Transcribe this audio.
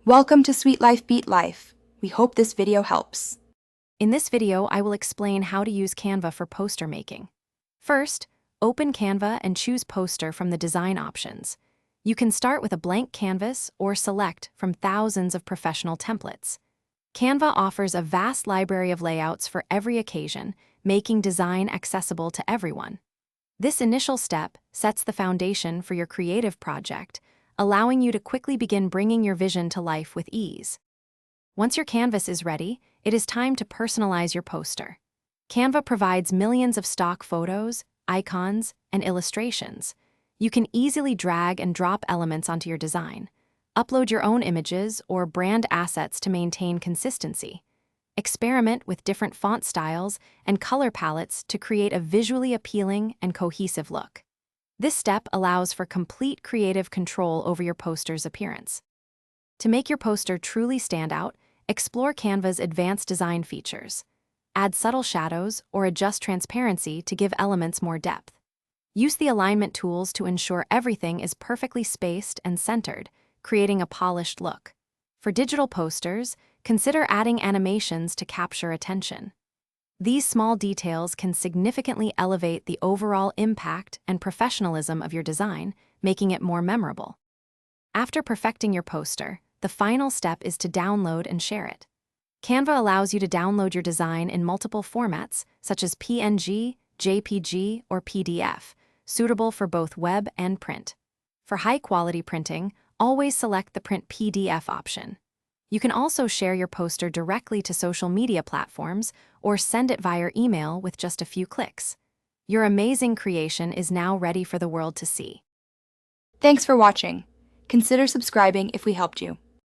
Welcome to Sweet Life Beat Life. We hope this video helps. In this video, I will explain how to use Canva for poster making. First, open Canva and choose Poster from the design options. You can start with a blank canvas or select from thousands of professional templates. Canva offers a vast library of layouts for every occasion, making design accessible to everyone. This initial step sets the foundation for your creative project, allowing you to quickly begin bringing your vision to life with ease. Once your canvas is ready, it is time to personalize your poster. Canva provides millions of stock photos, icons, and illustrations. You can easily drag and drop elements onto your design. Upload your own images or brand assets to maintain consistency. Experiment with different font styles and color palettes to create a visually appealing and cohesive look. This step allows for complete creative control over your poster's appearance. To make your poster truly stand out, explore Canva's advanced design features. Add subtle shadows or adjust transparency to give elements more depth. Use the alignment tools to ensure everything is perfectly spaced and centered, creating a polished look. For digital posters, consider adding animations to capture attention. These small details can significantly elevate the overall impact and professionalism of your design, making it more memorable. After perfecting your poster, the final step is to download and share it. Canva allows you to download your design in multiple formats, such as PNG, JPG, or PDF, suitable for both web and print. For high-quality printing, always select the Print PDF option. You can also share your poster directly to social media platforms or send it via email with just a few clicks. Your amazing creation is now ready for the world to see. Thanks for watching. Consider subscribing if we helped you.